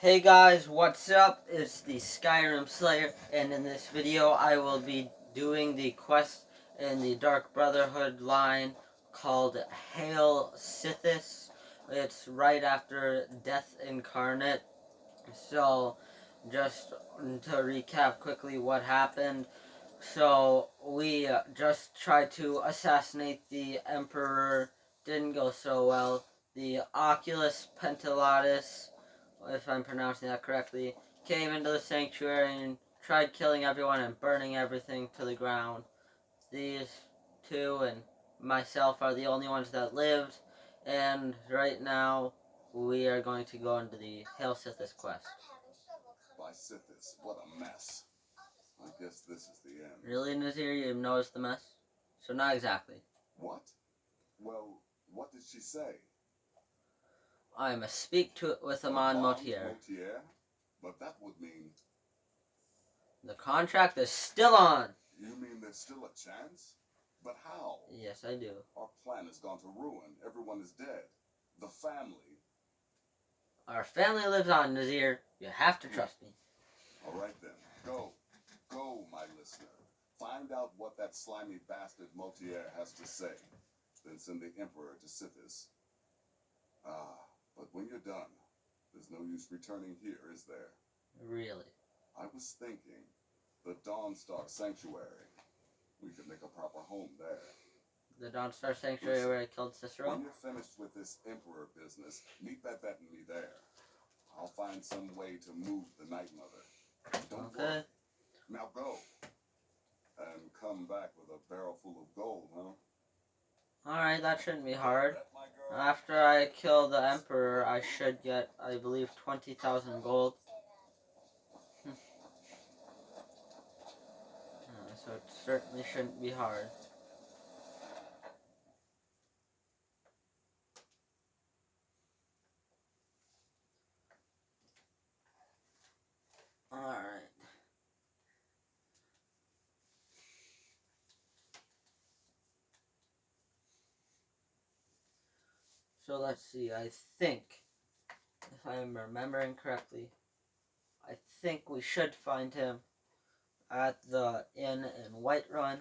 Hey guys, what's up? It's the Skyrim Slayer, and in this video I will be doing the quest in the Dark Brotherhood line called Hail Sithis. It's right after Death Incarnate. So, just to recap quickly what happened. So, we just tried to assassinate the Emperor. Didn't go so well. The Oculus Pentilatus, if I'm pronouncing that correctly, came into the sanctuary and tried killing everyone and burning everything to the ground. These two and myself are the only ones that lived, and right now we are going to go into the Hail Sithis quest. By Sithis, what a mess. I guess this is the end. Really, Nazir, you noticed the mess? So not exactly. What? Well, what did she say? I must speak to it with Amon Motier. Motier? But that would mean... The contract is still on! You mean there's still a chance? But how? Yes, I do. Our plan has gone to ruin. Everyone is dead. The family. Our family lives on, Nazir. You have to trust me. All right then. Go. Go, my listener. Find out what that slimy bastard Motier has to say. Then send the Emperor to Sithis. But when you're done, there's no use returning here, is there? Really? I was thinking, the Dawnstar Sanctuary. We could make a proper home there. The Dawnstar Sanctuary where I killed Cicero? When you're finished with this Emperor business, meet Babette and me there. I'll find some way to move the Night Mother. Don't worry. Now go. And come back with a barrel full of gold, huh? Alright, that shouldn't be hard. After I kill the Emperor, I should get, I believe, 20,000 gold. So it certainly shouldn't be hard. Alright. So let's see, I think, if I'm remembering correctly, I think we should find him at the inn in Whiterun,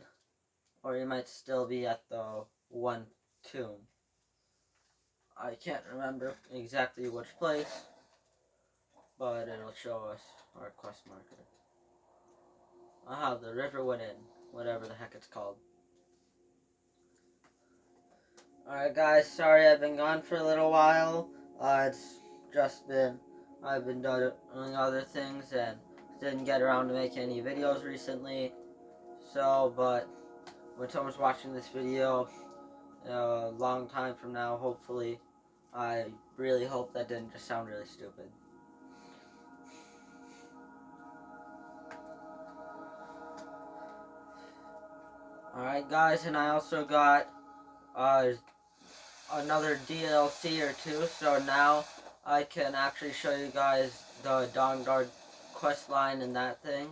or he might still be at the one tomb. I can't remember exactly which place, but it'll show us our quest marker. Aha, the Riverwood Inn, whatever the heck it's called. Alright guys, sorry I've been gone for a little while. It's just been, I've been doing other things and didn't get around to making any videos recently. So, but when someone's watching this video a long time from now, hopefully, I really hope that didn't just sound really stupid. Alright guys, and I also got another DLC or two, so now I can actually show you guys the Dawn Guard quest line and that thing.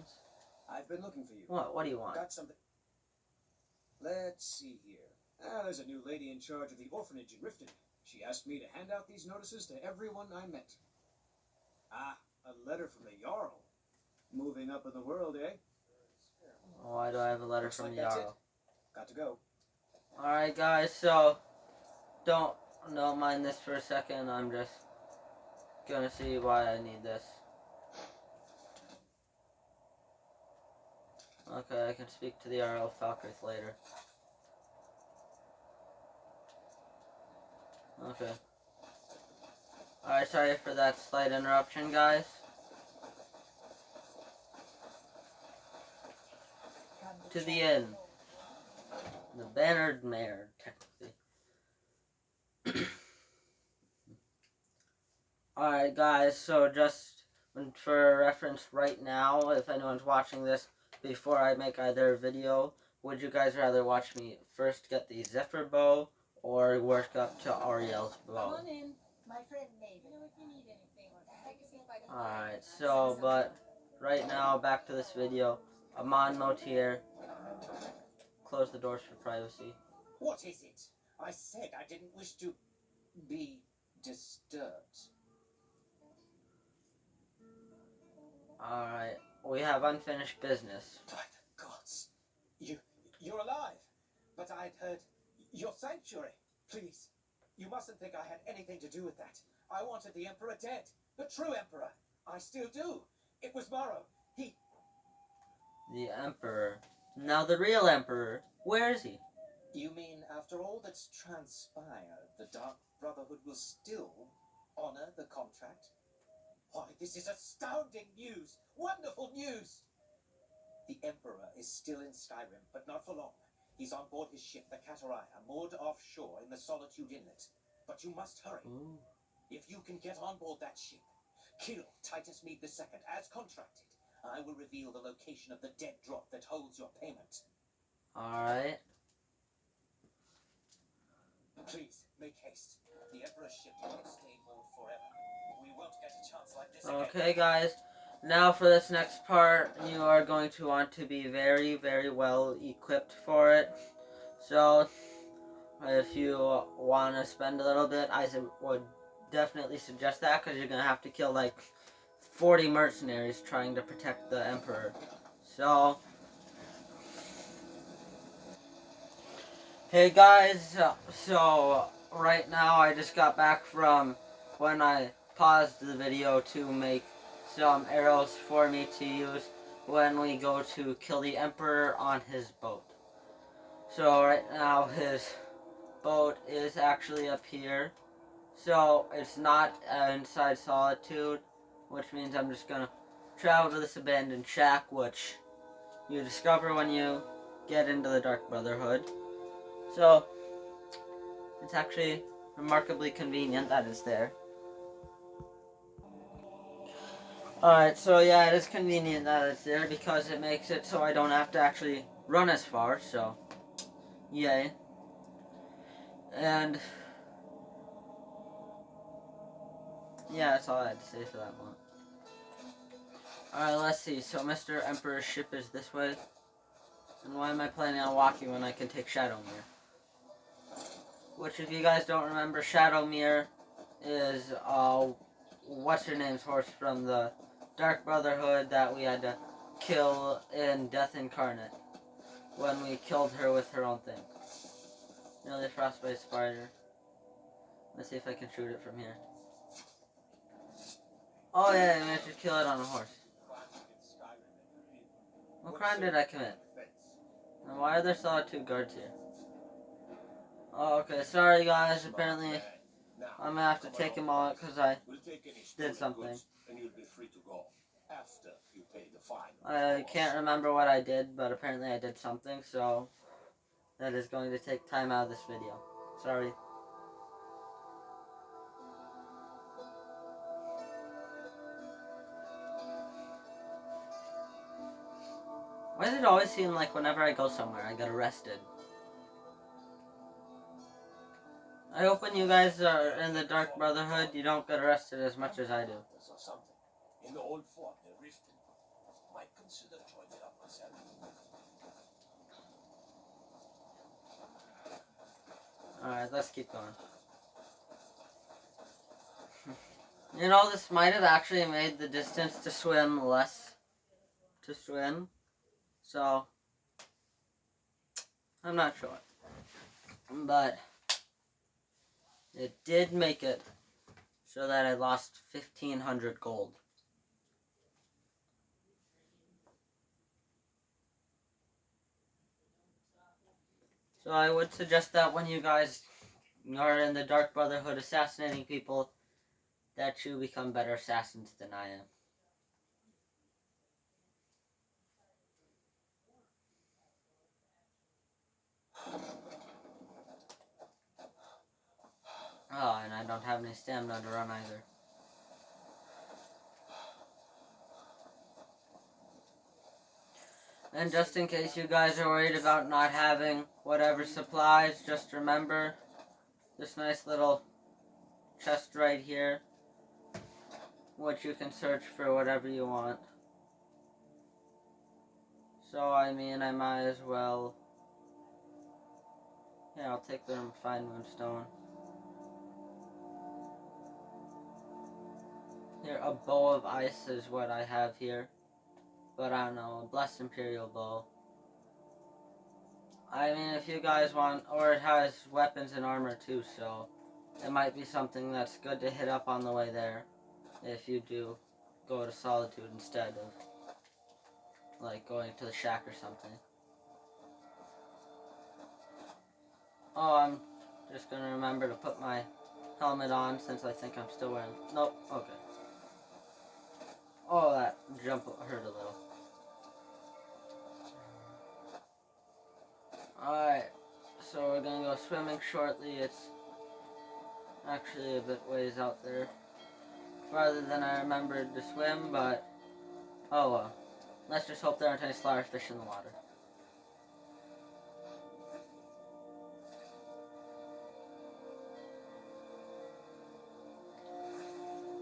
I've been looking for you. What do you want? Got something. Let's see here. There's a new lady in charge of the orphanage in Riften. She asked me to hand out these notices to everyone I met. Ah, a letter from the Jarl. Moving up in the world, eh? Why do I have a letter from the Jarl? Got to go. Alright guys, so don't mind this for a second. I'm just gonna see why I need this. Okay, I can speak to the Jarl Falkirth later. Okay. Alright, sorry for that slight interruption, guys. To the inn. The Bannered Mare, technically. Alright, guys, so just for reference right now, if anyone's watching this before I make either video, would you guys rather watch me first get the Zephyr bow or work up to Ariel's bow? Come on in. My friend Nate. You know, if you need anything, Alright, so, but right now, back to this video. Amon Motier. Close the doors for privacy. What is it? I said I didn't wish to be disturbed. Alright, we have unfinished business. By the gods. You're alive. But I'd heard your sanctuary. Please, you mustn't think I had anything to do with that. I wanted the Emperor dead. The true Emperor. I still do. It was Morrow. He... The Emperor. Now the real Emperor. Where is he? You mean after all that's transpired, the Dark Brotherhood will still honor the contract? Why, this is astounding news! Wonderful news! The Emperor is still in Skyrim, but not for long. He's on board his ship, the Kataraya, moored offshore in the Solitude Inlet. But you must hurry. Ooh. If you can get on board that ship, kill Titus Mead II, as contracted. I will reveal the location of the dead drop that holds your payment. Alright. Please, make haste. The Emperor's ship won't stay moored forever. We won't get a chance like this again. Okay, guys. Now for this next part, you are going to want to be very, very well equipped for it. So, if you want to spend a little bit, I would definitely suggest that, because you're going to have to kill like 40 mercenaries trying to protect the Emperor. So, hey guys, so right now I just got back from when I paused the video to make some arrows for me to use when we go to kill the Emperor on his boat. So right now his boat is actually up here. So it's not inside Solitude, which means I'm just gonna travel to this abandoned shack, which you discover when you get into the Dark Brotherhood. So it's actually remarkably convenient that it's there. Alright, so yeah, it is convenient that it's there because it makes it so I don't have to actually run as far, so yay. And yeah, that's all I had to say for that one. Alright, let's see. So Mr. Emperor's ship is this way. And why am I planning on walking when I can take Shadowmere? Which, if you guys don't remember, Shadowmere is, what's-her-name's horse from the Dark Brotherhood that we had to kill in Death Incarnate. When we killed her with her own thing. Nearly frostbite spider. Let's see if I can shoot it from here. Oh yeah, I should kill it on a horse. What crime did I commit? And why are there still 2 guards here? Oh, okay, sorry guys, apparently I'm gonna have to take him out because I did something. And you'll be free to go after you pay the fine. I can't remember what I did, but apparently I did something, so that is going to take time out of this video. Sorry. Why does it always seem like whenever I go somewhere, I get arrested? I hope when you guys are in the Dark Brotherhood, you don't get arrested as much as I do. Something in the old fort near Riften. Might consider joining up myself. Alright, let's keep going. You know, this might have actually made the distance to swim less to swim. So, I'm not sure. But it did make it so that I lost 1,500 gold. So I would suggest that when you guys are in the Dark Brotherhood assassinating people, that you become better assassins than I am. Oh, and I don't have any stamina to run either. And just in case you guys are worried about not having whatever supplies, just remember this nice little chest right here, which you can search for whatever you want. So, I mean, I might as well... Yeah, I'll take the fine moonstone. Here, a bow of ice is what I have here. but I don't know, Blessed Imperial Bow. I mean, if you guys want, or it has weapons and armor too, so it might be something that's good to hit up on the way there, if you do go to Solitude instead of, like, going to the shack or something. Oh, I'm just gonna remember to put my helmet on since I think I'm still wearing, nope, okay. Oh, that jump hurt a little. Alright, so we're gonna go swimming shortly. It's actually a bit ways out there. Farther than I remembered to swim, but oh well. Let's just hope there aren't any slaughter fish in the water.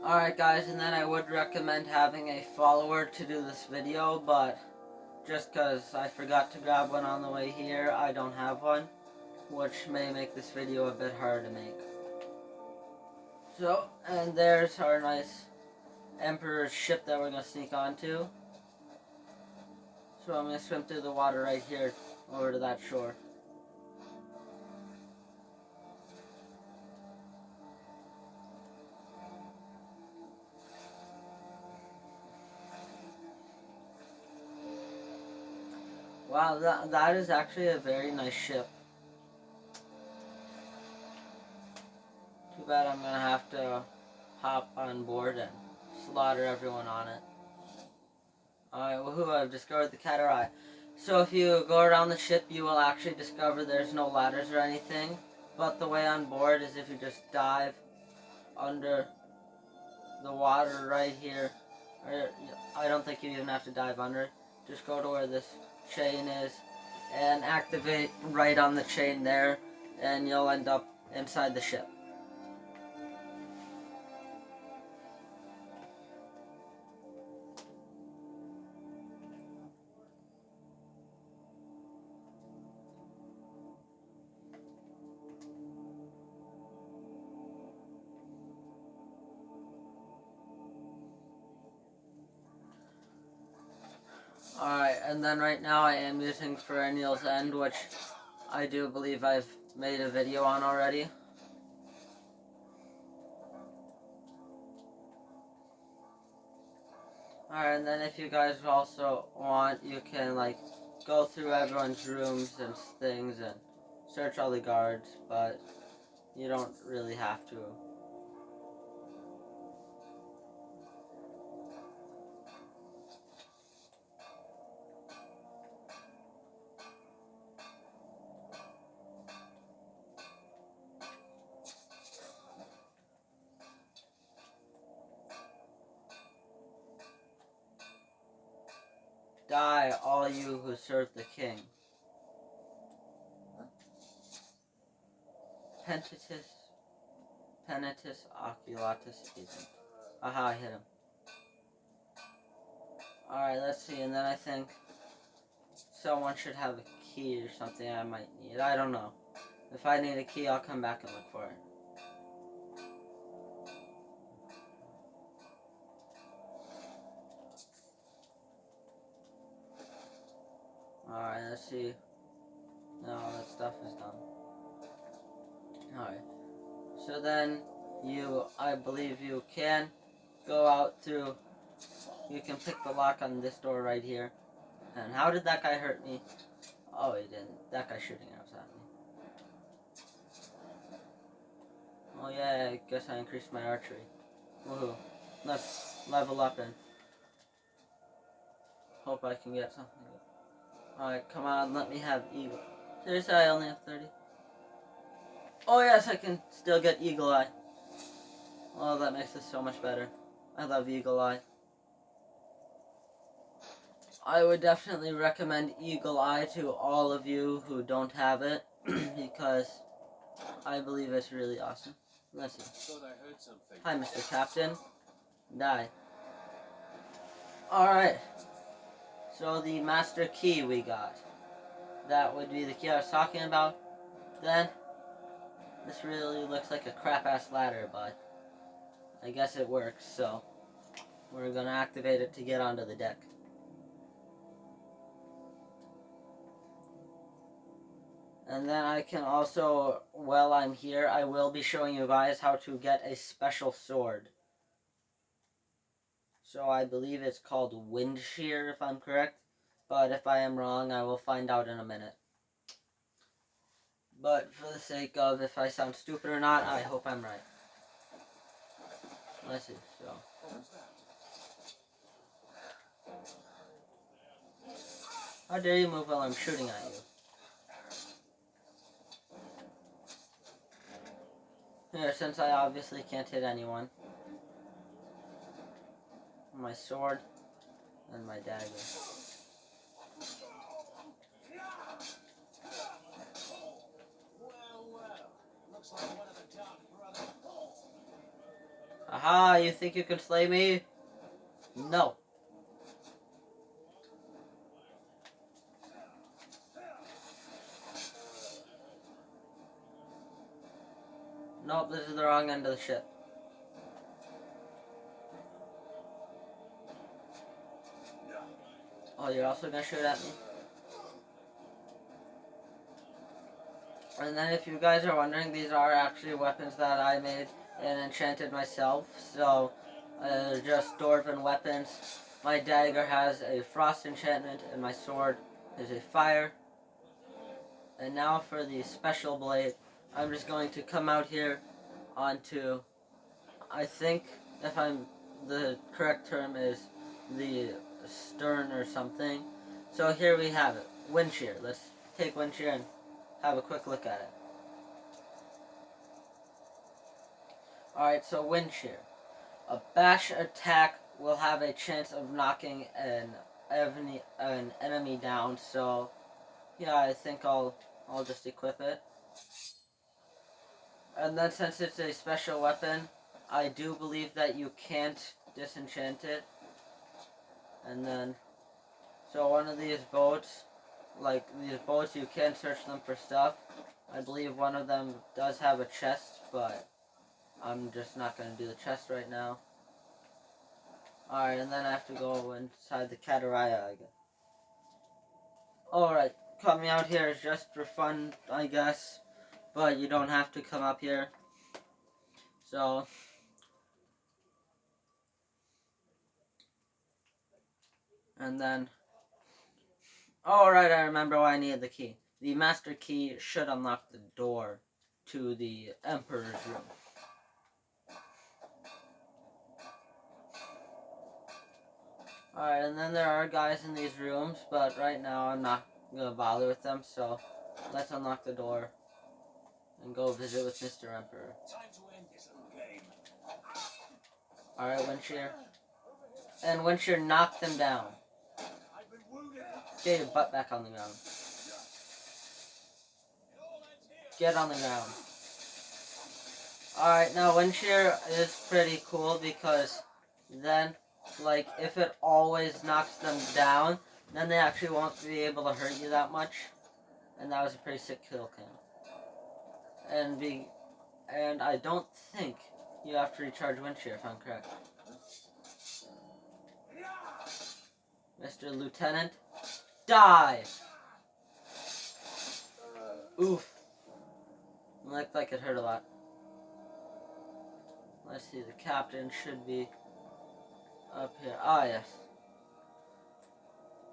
Alright guys, and then I would recommend having a follower to do this video, but just because I forgot to grab one on the way here, I don't have one, which may make this video a bit harder to make. So, and there's our nice Emperor's ship that we're going to sneak onto. So I'm going to swim through the water right here over to that shore. Wow, that is actually a very nice ship. Too bad I'm going to have to hop on board and slaughter everyone on it. Alright, woohoo, I've discovered the Cataract. So if you go around the ship, you will actually discover there's no ladders or anything. But the way on board is if you just dive under the water right here. Or, I don't think you even have to dive under. Just go to where this chain is and activate right on the chain there, and you'll end up inside the ship. Alright, and then right now I am using Perennial's End, which I do believe I've made a video on already. Alright, and then if you guys also want, you can like go through everyone's rooms and things and search all the guards, but you don't really have to. Die, all you who serve the king. Penitus oculatus isn't. Aha, I hit him. Alright, let's see, and then I think someone should have a key or something I might need. I don't know. If I need a key, I'll come back and look for it. Alright, let's see. No, that stuff is done. Alright. So then, I believe you can go out through, you can pick the lock on this door right here. And how did that guy hurt me? Oh, he didn't. That guy's shooting arrows at me. Oh yeah, I guess I increased my archery. Woohoo. Let's level up and hope I can get something good. Alright, come on, let me have eagle. Seriously, I only have 30. Oh yes, I can still get eagle eye. Oh, that makes this so much better. I love eagle eye. I would definitely recommend eagle eye to all of you who don't have it because I believe it's really awesome. Let's see. Thought I heard something. Hi, Mr. Captain. Die. Alright. So the master key we got. That would be the key I was talking about. Then, this really looks like a crap-ass ladder, but I guess it works, so we're gonna activate it to get onto the deck. And then I can also, while I'm here, I will be showing you guys how to get a special sword. So I believe it's called Wind Shear, if I'm correct. But if I am wrong, I will find out in a minute. But for the sake of if I sound stupid or not, I hope I'm right. Let's see, so. How dare you move while I'm shooting at you? Here, since I obviously can't hit anyone. My sword and my dagger. Well, looks like one of the Dark Brothers. Aha, you think you can slay me? No. Nope, this is the wrong end of the ship. Oh, you're also gonna shoot at me? And then if you guys are wondering, these are actually weapons that I made and enchanted myself. So, just dwarven weapons. My dagger has a frost enchantment and my sword is a fire. And now for the special blade. I'm just going to come out here onto, I think, if I'm, the correct term is the stern or something. So here we have it, Wind Shear. Let's take Wind Shear and have a quick look at it. Alright, so Wind Shear. A bash attack will have a chance of knocking an enemy down, so yeah, I think I'll just equip it. And then since it's a special weapon, I do believe that you can't disenchant it. And then, so one of these boats, like these boats, you can search them for stuff. I believe one of them does have a chest, but I'm just not going to do the chest right now. Alright, and then I have to go inside the Kataraya again. Alright, coming out here is just for fun, I guess. But you don't have to come up here. So, and then, alright, I remember why I needed the key. The master key should unlock the door to the Emperor's room. Alright, and then there are guys in these rooms, but right now I'm not going to bother with them, so let's unlock the door and go visit with Mr. Emperor. Time to end this little game. Alright, Wind Shear. And Wind Shear knocked them down. I've been wounded. Get your butt back on the ground. Get on the ground. Alright, now Wind Shear is pretty cool because then, like, if it always knocks them down, then they actually won't be able to hurt you that much. And that was a pretty sick kill cam. And I don't think you have to recharge Wind Shear, if I'm correct. Mr. Lieutenant, die! Oof. Looked like it hurt a lot. Let's see, the captain should be up here. Ah, yes.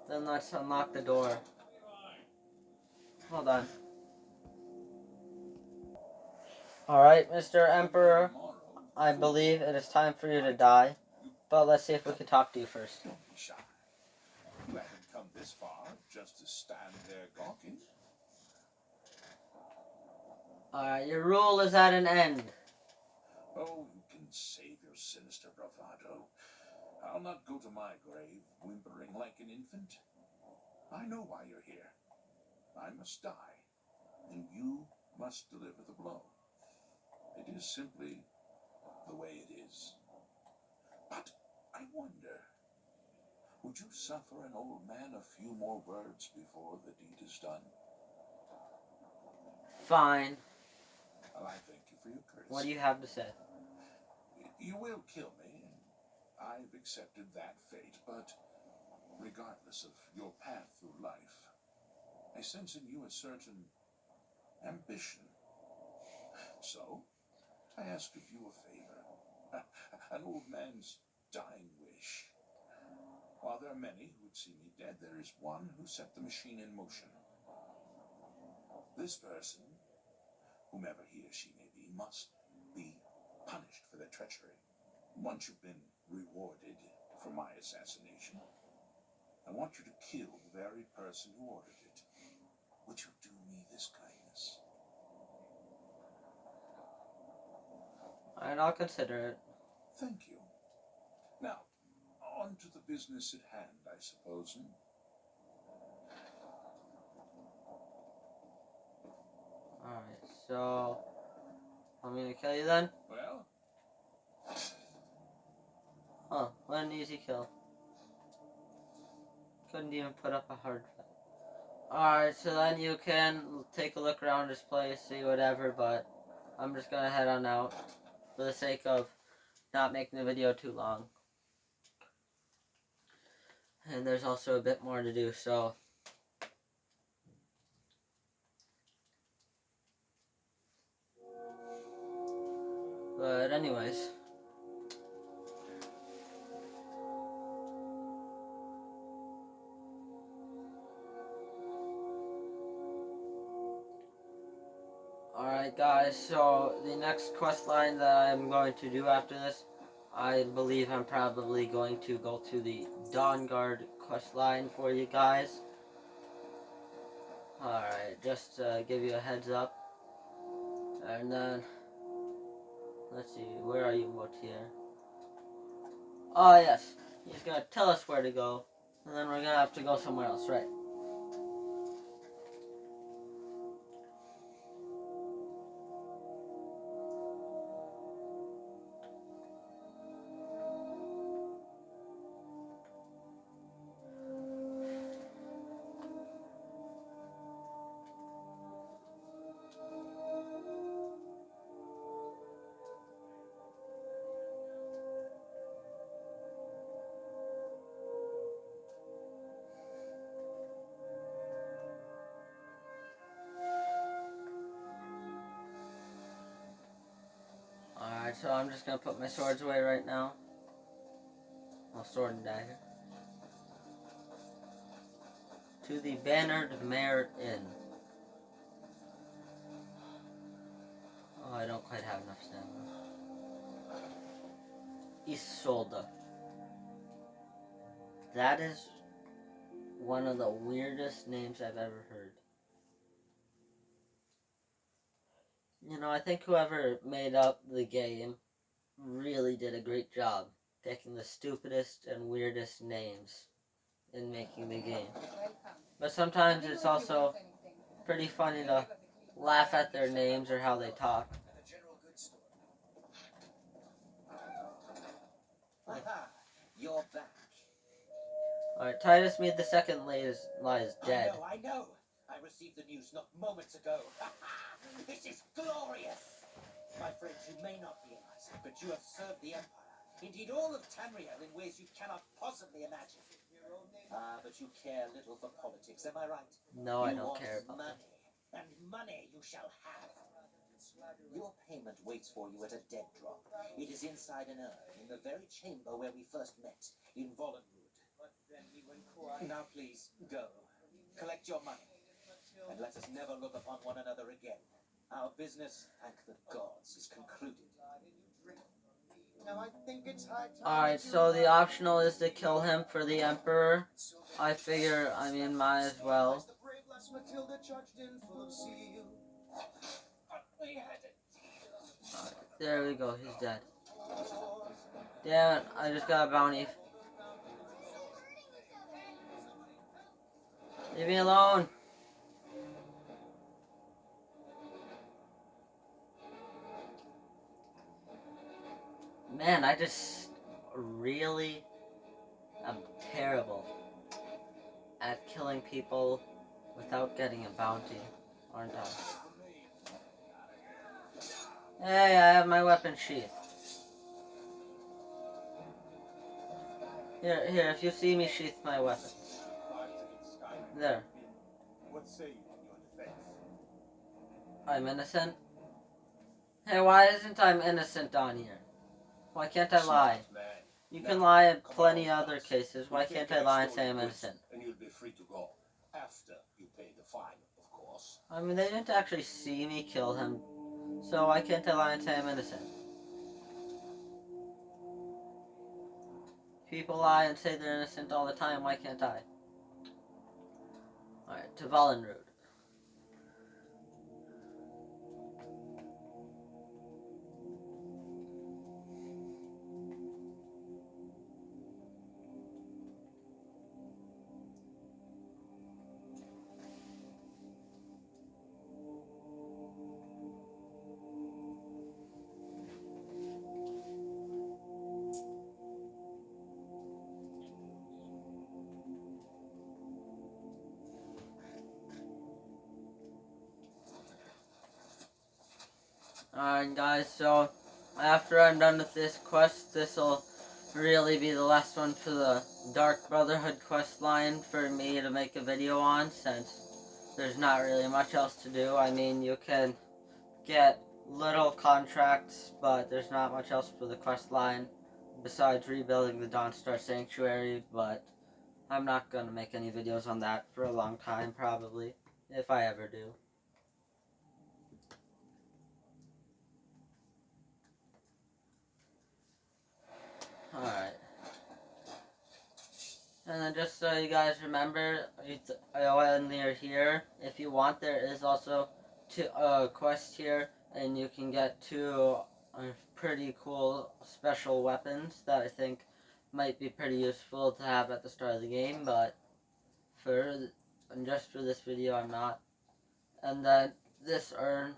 Then let's unlock the door. Hold on. Alright, Mr. Emperor, I believe it is time for you to die. But let's see if we can talk to you first. Don't be shy. You haven't come this far just to stand there gawking. Alright, your rule is at an end. Oh, you can save your sinister bravado. I'll not go to my grave whimpering like an infant. I know why you're here. I must die, and you must deliver the blow. It is simply the way it is. But I wonder, would you suffer an old man a few more words before the deed is done? Fine. Well, I thank you for your courtesy. What do you have to say? You will kill me, and I've accepted that fate, but regardless of your path through life, I sense in you a certain ambition. So, I ask of you a favor. An old man's dying wish. While there are many who would see me dead, there is one who set the machine in motion. This person, whomever he or she may be, must be punished for their treachery. Once you've been rewarded for my assassination, I want you to kill the very person who ordered it. Would you do me this kindness? Alright, I'll consider it. Thank you. Now, on to the business at hand, I suppose. Alright, so I'm gonna kill you then? Well? Huh, what an easy kill. Couldn't even put up a hard fight. Alright, so then you can take a look around this place, see whatever, but I'm just gonna head on out for the sake of not making the video too long. And there's also a bit more to do, so but anyways. Alright guys, so the next quest line that I'm going to do after this, I believe I'm probably going to go to the Dawn Guard quest line for you guys. Alright, just to give you a heads up. And then, let's see, where are you, Motier? Oh yes, he's gonna tell us where to go. And then we're gonna have to go somewhere else, right? Alright, so I'm just gonna put my swords away right now. Well, sword and dagger. To the Bannered Mare Inn. Oh, I don't quite have enough stamina. Isolde. That is one of the weirdest names I've ever heard. You know, I think whoever made up the game really did a great job picking the stupidest and weirdest names in making the game. But sometimes it's also pretty funny to laugh at their names or how they talk. Aha, you're back. Alright, Titus Mead the Second lies dead. I know. I received the news not moments ago. This is glorious. My friends, you may not realize it, but you have served the Empire. Indeed, all of Tamriel in ways you cannot possibly imagine. But you care little for politics, am I right? No, I You don't want care about money, that. and money you shall have. Your payment waits for you at a dead drop. It is inside an urn, in the very chamber where we first met, in Vollenwood. Now please, go. Collect your money, and let us never look upon one another again. Our business, thank the gods, is concluded. Alright, so the optional is to kill him for the Emperor. I figure, might as well. There we go, he's dead. Damn it, I just got a bounty. Leave me alone. Man, I just really am terrible at killing people without getting a bounty, aren't I? Hey, I have my weapon sheath. Here, if you see me sheath my weapon. There. What say you in your defense? I'm innocent? Hey, why isn't I'm innocent on here? Why can't I lie? Smart man. You Now, can lie in come plenty along, other boss. cases. Why We'll can't take I our lie and say stolen I'm goods, innocent? and you'll be free to go after you pay the fine, of course. I mean, they didn't actually see me kill him, so why can't I lie and say I'm innocent? People lie and say they're innocent all the time, why can't I? Alright, to Vollenrood. Alright guys, so after I'm done with this quest, this'll really be the last one for the Dark Brotherhood quest line for me to make a video on, since there's not really much else to do. I mean, you can get little contracts, but there's not much else for the quest line besides rebuilding the Dawnstar Sanctuary, but I'm not gonna make any videos on that for a long time, probably, if I ever do. Alright. And then just so you guys remember, when you're here, if you want, there is also a quest here, and you can get 2 pretty cool special weapons that I think might be pretty useful to have at the start of the game, but just for this video, I'm not. And then this urn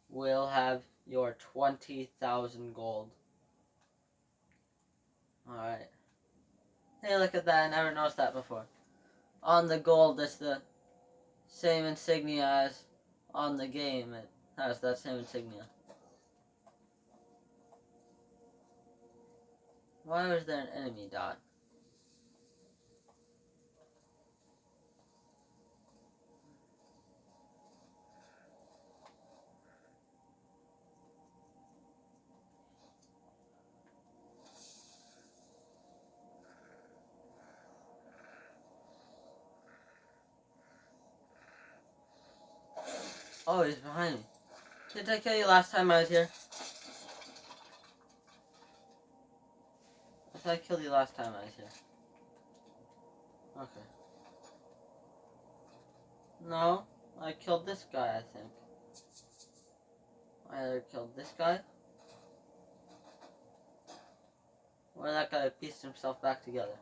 will have your 20,000 gold. Alright. Hey, look at that, I never noticed that before. On the gold, it's the same insignia as on the game. It has that same insignia. Why was there an enemy dot? Oh, he's behind me. Did I kill you last time I was here? I thought I killed you last time I was here. Okay. No, I killed this guy, I think. I either killed this guy, or that guy pieced himself back together.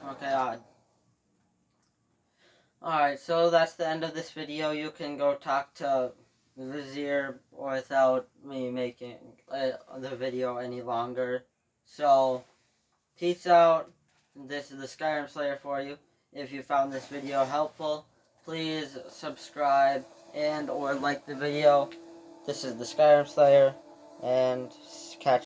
Okay, odd. Alright, so that's the end of this video. You can go talk to Vizier without me making the video any longer. So, peace out. This is the Skyrim Slayer for you. If you found this video helpful, please subscribe and or like the video. This is the Skyrim Slayer, and catch